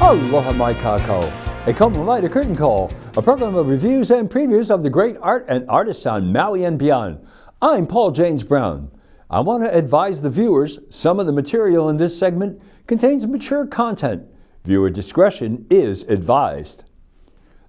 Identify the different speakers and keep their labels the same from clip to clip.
Speaker 1: Aloha mai kākou. A Kaumamaita Curtain Call, a program of reviews and previews of the great art and artists on Maui and beyond. I'm Paul James Brown. I want to advise the viewers some of the material in this segment contains mature content. Viewer discretion is advised.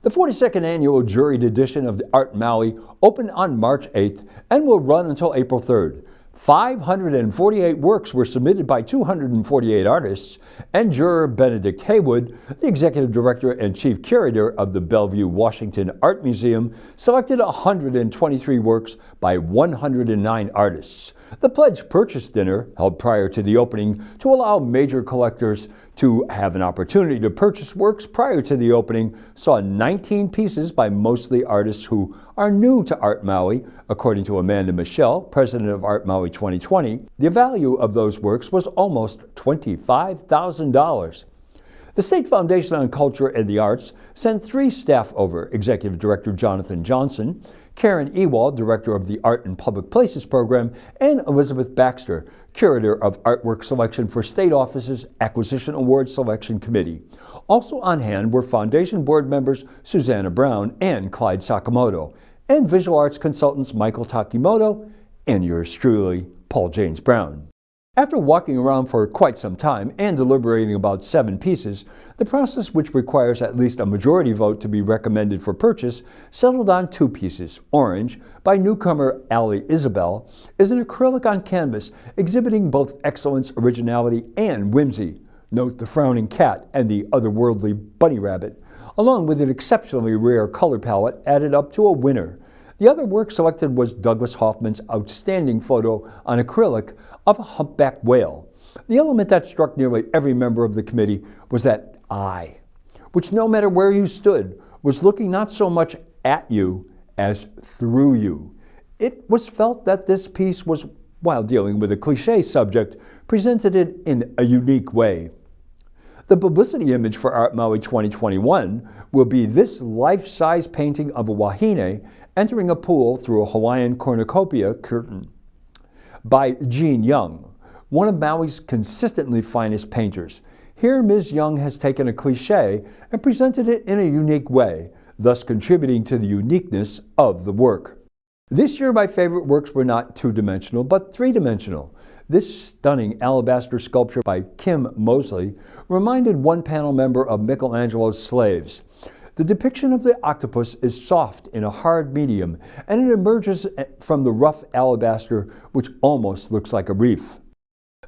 Speaker 1: The 42nd annual juried edition of the Art Maui opened on March 8th and will run until April 3rd. 548 works were submitted by 248 artists, and juror Benedict Heywood, the executive director and chief curator of the Bellevue, Washington Art Museum, selected 123 works by 109 artists. The pledge purchase dinner, held prior to the opening to allow major collectors to have an opportunity to purchase works prior to the opening, saw 19 pieces by mostly artists who are new to Art Maui. According to Amanda Michele, president of Art Maui 2020, the value of those works was almost $25,000. The State Foundation on Culture and the Arts sent 3 staff over: Executive Director Jonathan Johnson, Karen Ewald, Director of the Art and Public Places Program, and Elizabeth Baxter, Curator of Artwork Selection for State Office's Acquisition Award Selection Committee. Also on hand were Foundation Board members Susanna Brown and Clyde Sakamoto, and visual arts consultants Michael Takimoto, and yours truly, Paul James Brown. After walking around for quite some time and deliberating about 7 pieces, the process, which requires at least a majority vote to be recommended for purchase, settled on 2 pieces. Orange, by newcomer Allie Isabel, is an acrylic on canvas exhibiting both excellence, originality, and whimsy. Note the frowning cat and the otherworldly bunny rabbit, along with an exceptionally rare color palette, added up to a winner. The other work selected was Douglas Hoffman's outstanding photo on acrylic of a humpback whale. The element that struck nearly every member of the committee was that eye, which no matter where you stood, was looking not so much at you as through you. It was felt that this piece was, while dealing with a cliché subject, presented it in a unique way. The publicity image for Art Maui 2021 will be this life-size painting of a wahine entering a pool through a Hawaiian cornucopia curtain by Jean Young, one of Maui's consistently finest painters. Here, Ms. Young has taken a cliché and presented it in a unique way, thus contributing to the uniqueness of the work. This year, my favorite works were not 2-dimensional, but 3-dimensional. This stunning alabaster sculpture by Kim Mosley reminded one panel member of Michelangelo's Slaves. The depiction of the octopus is soft in a hard medium, and it emerges from the rough alabaster, which almost looks like a reef.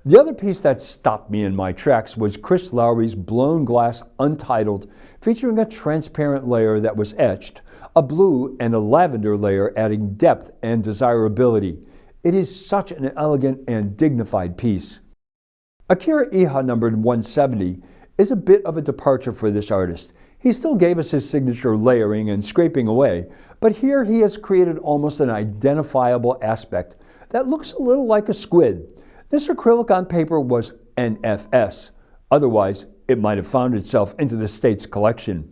Speaker 1: The other piece that stopped me in my tracks was Chris Lowry's blown glass Untitled, featuring a transparent layer that was etched, a blue and a lavender layer adding depth and desirability. It is such an elegant and dignified piece. Akira Iha, numbered 170, is a bit of a departure for this artist. He still gave us his signature layering and scraping away, but here he has created almost an identifiable aspect that looks a little like a squid. This acrylic on paper was NFS. Otherwise, it might have found itself into the state's collection.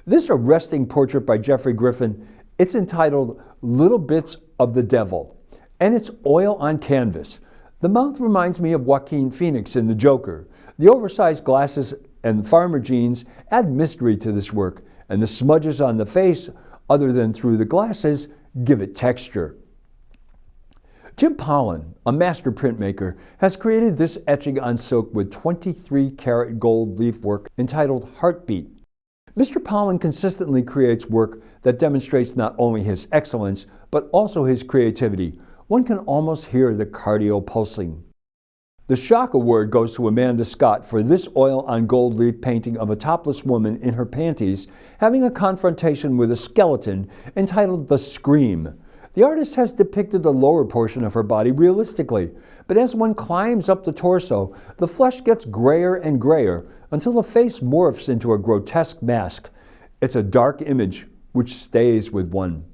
Speaker 1: This arresting portrait by Jeffrey Griffin, it's entitled Little Bits of the Devil, and it's oil on canvas. The mouth reminds me of Joaquin Phoenix in The Joker. The oversized glasses and farmer jeans add mystery to this work, and the smudges on the face, other than through the glasses, give it texture. Jim Pollan, a master printmaker, has created this etching on silk with 23-karat gold leaf work entitled Heartbeat. Mr. Pollan consistently creates work that demonstrates not only his excellence, but also his creativity. One can almost hear the cardio pulsing. The Shock Award goes to Amanda Scott for this oil on gold leaf painting of a topless woman in her panties having a confrontation with a skeleton entitled The Scream. The artist has depicted the lower portion of her body realistically, but as one climbs up the torso, the flesh gets grayer and grayer until the face morphs into a grotesque mask. It's a dark image which stays with one.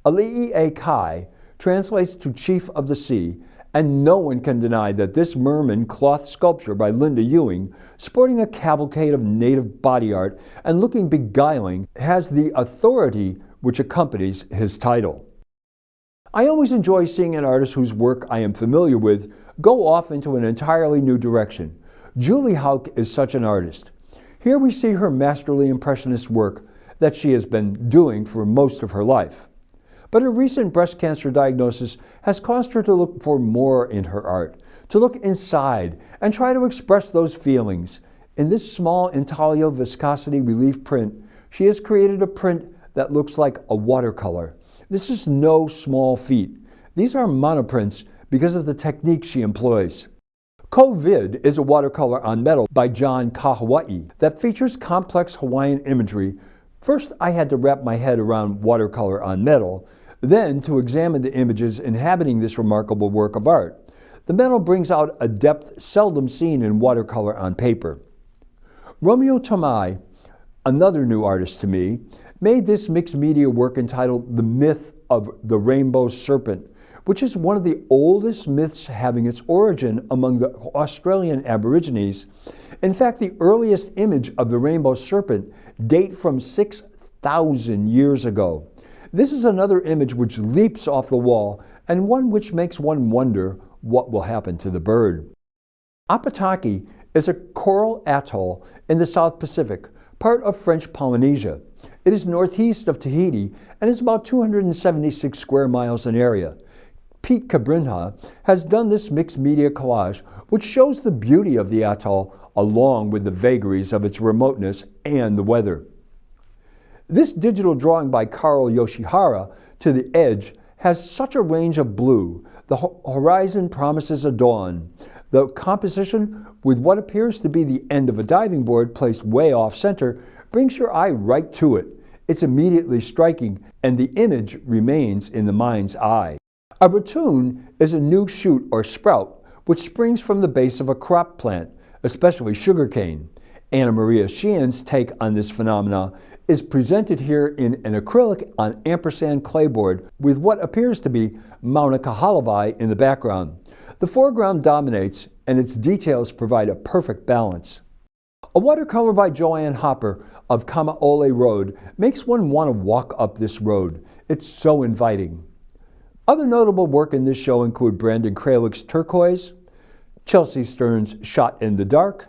Speaker 1: Ali'i A. Kai translates to Chief of the Sea, and no one can deny that this merman cloth sculpture by Linda Ewing, sporting a cavalcade of native body art and looking beguiling, has the authority which accompanies his title. I always enjoy seeing an artist whose work I am familiar with go off into an entirely new direction. Julie Hauk is such an artist. Here we see her masterly impressionist work that she has been doing for most of her life. But a recent breast cancer diagnosis has caused her to look for more in her art, to look inside and try to express those feelings. In this small intaglio viscosity relief print, she has created a print that looks like a watercolor. This is no small feat. These are monoprints because of the technique she employs. COVID is a watercolor on metal by John Kahawai that features complex Hawaiian imagery. First, I had to wrap my head around watercolor on metal, then to examine the images inhabiting this remarkable work of art. The metal brings out a depth seldom seen in watercolor on paper. Romeo Tomei, another new artist to me, made this mixed media work entitled The Myth of the Rainbow Serpent, which is one of the oldest myths having its origin among the Australian Aborigines. In fact, the earliest image of the rainbow serpent date from 6,000 years ago. This is another image which leaps off the wall and one which makes one wonder what will happen to the bird. Apataki is a coral atoll in the South Pacific, part of French Polynesia. It is northeast of Tahiti and is about 276 square miles in area. Pete Cabrinha has done this mixed media collage which shows the beauty of the atoll along with the vagaries of its remoteness and the weather. This digital drawing by Karo Yoshihara, To the Edge, has such a range of blue. The horizon promises a dawn. The composition, with what appears to be the end of a diving board placed way off center, brings your eye right to it. It's immediately striking, and the image remains in the mind's eye. A ratoon is a new shoot or sprout which springs from the base of a crop plant, especially sugarcane. Anna Maria Sheehan's take on this phenomena is presented here in an acrylic on ampersand clayboard with what appears to be Mauna Kahalavai in the background. The foreground dominates, and its details provide a perfect balance. A watercolor by Joanne Hopper of Kamaole Road makes one want to walk up this road. It's so inviting. Other notable work in this show include Brandon Kralick's Turquoise, Chelsea Stern's Shot in the Dark,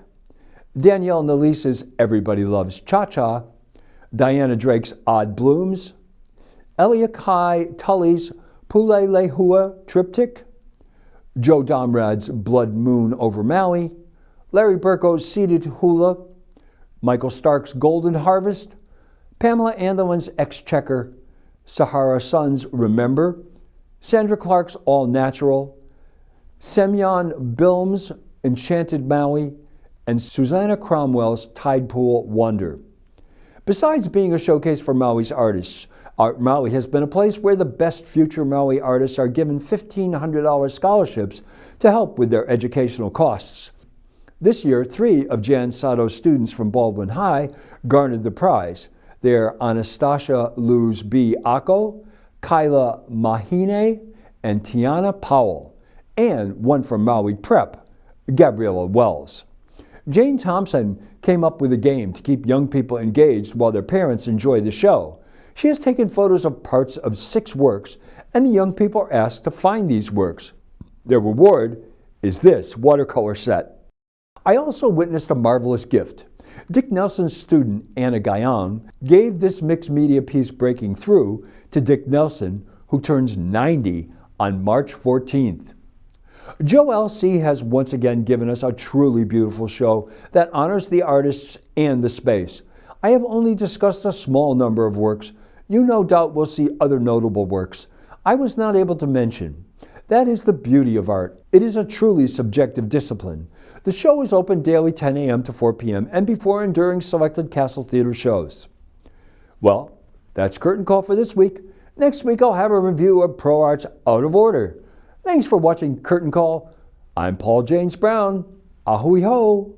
Speaker 1: Danielle Nalise's Everybody Loves Cha-Cha, Diana Drake's Odd Blooms, Eliakai Tully's Pule Lehua Triptych, Joe Domrad's Blood Moon over Maui, Larry Burko's Seated Hula, Michael Stark's Golden Harvest, Pamela Andelman's Exchequer, Sahara Sun's Remember, Sandra Clark's All Natural, Semyon Bilm's Enchanted Maui, and Susanna Cromwell's Tide Pool Wonder. Besides being a showcase for Maui's artists, Art Maui has been a place where the best future Maui artists are given $1,500 scholarships to help with their educational costs. This year, 3 of Jan Sato's students from Baldwin High garnered the prize. They are Anastasia Luz B. Ako, Kyla Mahine, and Tiana Powell, and one from Maui Prep, Gabriella Wells. Jane Thompson came up with a game to keep young people engaged while their parents enjoy the show. She has taken photos of parts of 6 works, and the young people are asked to find these works. Their reward is this watercolor set. I also witnessed a marvelous gift. Dick Nelson's student, Anna Gayon, gave this mixed media piece Breaking Through to Dick Nelson, who turns 90 on March 14th. Joe L.C. has once again given us a truly beautiful show that honors the artists and the space. I have only discussed a small number of works. You no doubt will see other notable works I was not able to mention. That is the beauty of art. It is a truly subjective discipline. The show is open daily 10 a.m. to 4 p.m. and before and during selected Castle Theater shows. Well, that's Curtain Call for this week. Next week I'll have a review of Pro Art's Out of Order. Thanks for watching Curtain Call. I'm Paul James Brown. Ahui ho!